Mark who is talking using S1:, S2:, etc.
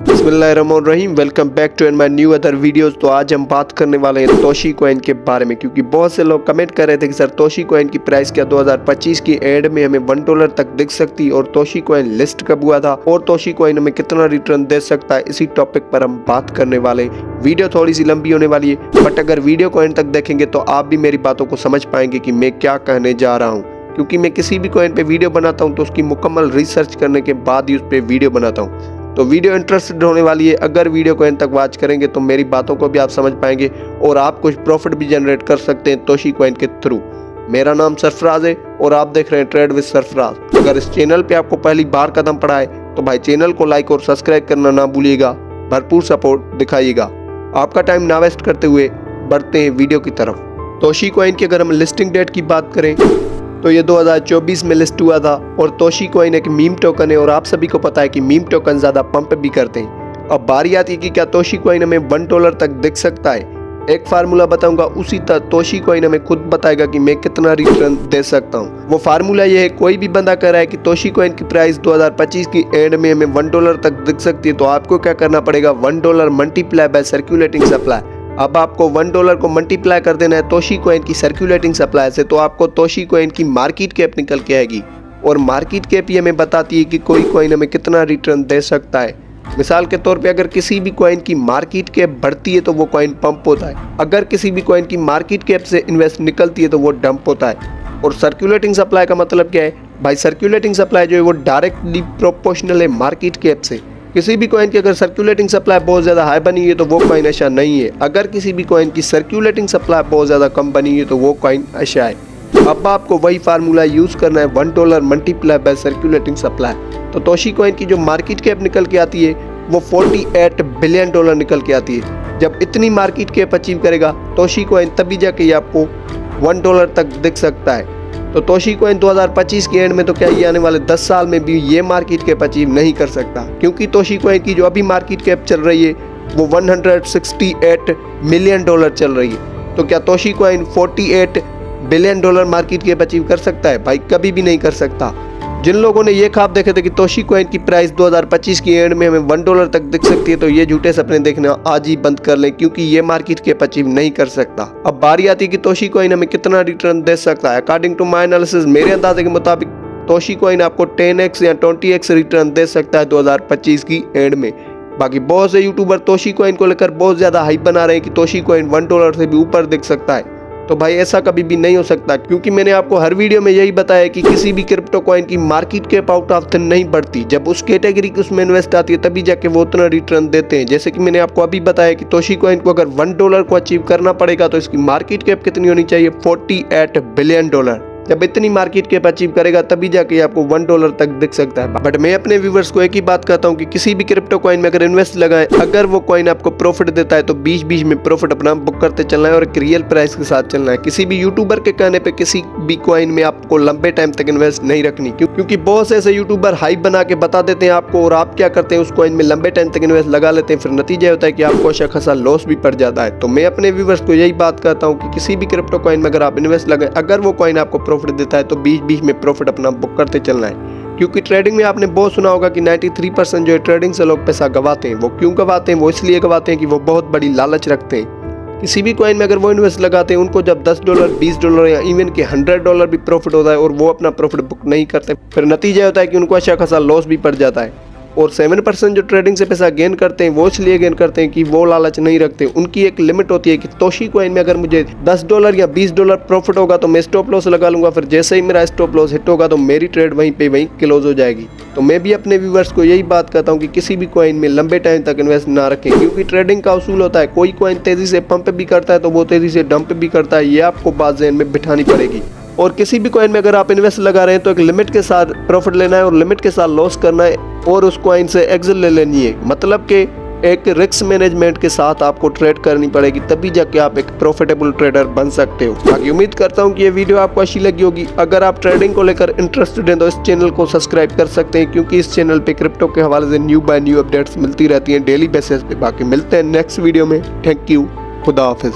S1: बिस्मिल्लाहिर्रहमानिर्रहीम। Welcome back to my new other videos. तो आज हम बात करने वाले हैं तोशी कॉइन के बारे में, क्योंकि बहुत से लोग कमेंट कर रहे थे कि सर तोशी कॉइन की प्राइस क्या 2025 की एंड में हमें $1 तक दिख सकती, और तोशी कॉइन लिस्ट कब हुआ था, और तोशी कॉइन हमें कितना रिटर्न दे सकता है। इसी टॉपिक पर हम बात करने वाले हैं। वीडियो थोड़ी सी लंबी होने वाली है, बट अगर वीडियो को एंड तक देखेंगे तो आप भी मेरी बातों को समझ पाएंगे कि मैं क्या कहने जा रहा हूँ। क्योंकि मैं किसी भी कॉइन पे वीडियो बनाता हूँ तो उसकी मुकम्मल रिसर्च करने के बाद ही उस पर वीडियो बनाता हूँ। तो वीडियो इंटरेस्टेड होने वाली है। अगर वीडियो को एंड तक वॉच करेंगे तो मेरी बातों को भी आप समझ पाएंगे और आप कुछ प्रॉफिट भी जनरेट कर सकते हैं तोशी कॉइन के थ्रू। मेरा नाम सरफराज है और आप देख रहे हैं ट्रेड विद सरफराज। अगर इस चैनल पे आपको पहली बार कदम पड़ा है तो भाई चैनल को लाइक और सब्सक्राइब करना ना भूलिएगा। भरपूर सपोर्ट दिखाइएगा। आपका टाइम ना वेस्ट करते हुए बढ़ते हैं वीडियो की तरफ। तोशी कॉइन की अगर हम लिस्टिंग डेट की बात करें तो ये 2024 में लिस्ट हुआ था, और तोशी कॉइन एक मीम टोकन है और आप सभी को पता है कि मीम टोकन ज़्यादा पंप भी करते हैं। अब बारी आती है कि क्या तोशी कॉइन हमें $1 तक दिख सकता है। एक फार्मूला बताऊंगा, उसी तरह तोशी कॉइन हमें खुद बताएगा कि मैं कितना रिटर्न दे सकता हूं। वो फार्मूला ये है, कोई भी बंदा कह रहा है कि तोशी कॉइन की प्राइस 2025 की एंड में हमें $1 तक दिख सकती है, तो आपको क्या करना पड़ेगा, $1 मल्टीप्लाई बाय सर्कुलेटिंग सप्लाई। अब आपको $1 को मल्टीप्लाई कर देना है तोशी कॉइन की सर्कुलेटिंग सप्लाई से, तो आपको तोशी कॉइन की मार्केट कैप निकल के आएगी। और मार्केट कैप ही हमें बताती है कि कोई कॉइन हमें कितना रिटर्न दे सकता है। मिसाल के तौर पे अगर किसी भी कॉइन की मार्केट कैप बढ़ती है तो वो कॉइन पंप होता है, अगर किसी भी कॉइन की मार्केट कैप से इन्वेस्ट निकलती है तो वो डंप होता है। और सर्कुलेटिंग सप्लाई का मतलब क्या है भाई, सर्कुलेटिंग सप्लाई जो है वो डायरेक्टली प्रोपोर्शनल है मार्केट कैप से। किसी भी कॉइन की अगर सर्कुलेटिंग सप्लाई बहुत ज़्यादा हाई बनी है तो वो कॉइन अच्छा नहीं है, अगर किसी भी कॉइन की सर्कुलेटिंग सप्लाई बहुत ज़्यादा कम बनी है तो वो कॉइन अच्छा है। अब आपको वही फार्मूला यूज़ करना है, $1 मल्टीप्लाई बाय सर्कुलेटिंग सप्लाई। तो तोशी कॉइन की जो मार्केट कैप निकल के आती है वो $48 बिलियन निकल के आती है। जब इतनी मार्केट कैप अचीव करेगा तोशी कॉइन, तभी जाके ये आपको $1 तक दिख सकता है। तो तोशी कॉइन 2025 के एंड में तो क्या ये आने वाले 10 साल में भी ये मार्केट कैप अचीव नहीं कर सकता, क्योंकि तोशी कॉइन की जो अभी मार्केट कैप चल रही है वो $168 मिलियन चल रही है। तो क्या Toshi coin $48 billion market cap achieve कर सकता है? भाई कभी भी नहीं कर सकता। जिन लोगों ने ये ख्वाब देखे थे कि तोशी कॉइन की प्राइस 2025 की एंड में हमें $1 तक दिख सकती है, तो ये झूठे सपने देखना आज ही बंद कर लें, क्योंकि ये मार्केट कैप अचीव नहीं कर सकता। अब बारी आती है कि तोशी कॉइन हमें कितना रिटर्न दे सकता है। अकॉर्डिंग टू माय एनालिसिस, मेरे अंदाजे के मुताबिक तोशी कॉइन आपको 10x या 20x रिटर्न दे सकता है 2025 की एंड में। बाकी बहुत से यूट्यूबर तोशी कॉइन को लेकर बहुत ज्यादा हाइप बना रहे हैं कि तोशी कॉइन $1 से भी ऊपर दिख सकता है। तो भाई ऐसा कभी भी नहीं हो सकता, क्योंकि मैंने आपको हर वीडियो में यही बताया कि किसी भी क्रिप्टो कॉइन की market cap out of thin नहीं बढ़ती। जब उस कैटेगरी की उसमें इन्वेस्ट आती है तभी जाके वो उतना रिटर्न देते हैं। जैसे कि मैंने आपको अभी बताया कि तोशी कॉइन को अगर $1 को अचीव करना पड़ेगा तो इसकी मार्केट कैप कितनी होनी चाहिए, $48 बिलियन। जब इतनी मार्केट कैप अचीव करेगा तभी जाके आपको $1 तक दिख सकता है। बट मैं अपने व्यूवर्स को एक ही बात कहता हूँ कि किसी भी क्रिप्टो कॉइन में अगर इन्वेस्ट लगाएं, अगर वो कॉइन आपको प्रॉफिट देता है तो बीच बीच में प्रॉफिट अपना बुक करते चलना है और एक रियल प्राइस के साथ चलना है। किसी भी यूट्यूबर के कहने पे किसी भी कॉइन में आपको लंबे टाइम तक इन्वेस्ट नहीं रखनी, क्योंकि बहुत से ऐसे यूट्यूबर हाइप बना के बता देते हैं आपको, और आप क्या करते हैं उस कॉइन में लंबे टाइम तक इन्वेस्ट लगा लेते हैं, फिर नतीजा होता है कि आपको अच्छा खासा लॉस भी पड़ जाता है। तो मैं अपने व्यूवर्स को यही बात कहता हूँ कि किसी भी क्रिप्टो कॉइन में अगर आप इन्वेस्ट लगाएं, अगर वो कॉइन आपको प्रॉफिट देता है तो बीच में प्रॉफिट अपना बुक करते चलना है। क्योंकि ट्रेडिंग में आपने बहुत सुना होगा कि 93% जो है ट्रेडिंग से लोग पैसा गवाते हैं। वो क्यों गवाते हैं? वो इसलिए गवाते हैं कि वो बहुत बड़ी लालच रखते हैं। किसी भी कॉइन में अगर वो इन्वेस्ट लगाते हैं, उनको जब $10, $20 या इवन के $100 भी प्रॉफिट होता है और वो अपना प्रॉफिट बुक नहीं करते, फिर नतीजा होता है कि उनको अच्छा खासा लॉस भी पड़ जाता है। और 7% जो ट्रेडिंग से पैसा गेन करते हैं वो इसलिए गेन करते हैं कि वो लालच नहीं रखते। उनकी एक लिमिट होती है कि तोशी कॉइन में अगर मुझे $10 या $20 प्रॉफिट होगा तो मैं स्टॉप लॉस लगा लूंगा, फिर जैसे ही मेरा स्टॉप लॉस हिट होगा तो मेरी ट्रेड वहीं क्लोज हो जाएगी। तो मैं भी अपने व्यूवर्स को यही बात कहता हूँ कि किसी भी कॉइन में लंबे टाइम तक इन्वेस्ट ना रखें, क्योंकि ट्रेडिंग का उसूल होता है, कोई कॉइन तेजी से पंप भी करता है तो वो तेजी से डंप भी करता है। ये आपको बात ज़हन में बिठानी पड़ेगी। और किसी भी कॉइन में अगर आप इन्वेस्ट लगा रहे हैं तो एक लिमिट के साथ प्रॉफिट लेना है और लिमिट के साथ लॉस करना है, और उस कॉइन से एग्जिट ले लेनी है। मतलब कि एक रिस्क मैनेजमेंट के साथ आपको ट्रेड करनी पड़ेगी, तभी जाके आप एक प्रॉफिटेबल ट्रेडर बन सकते हो। बाकी उम्मीद करता हूँ कि ये वीडियो आपको अच्छी लगी होगी। अगर आप ट्रेडिंग को लेकर इंटरेस्टेड हैं तो इस चैनल को सब्सक्राइब कर सकते हैं, क्योंकि इस चैनल पे क्रिप्टो के हवाले से न्यू बाय न्यू अपडेट्स मिलती रहती हैं डेली बेसिस पे। बाकी मिलते हैं नेक्स्ट वीडियो में। Thank you. खुदा हाफिज।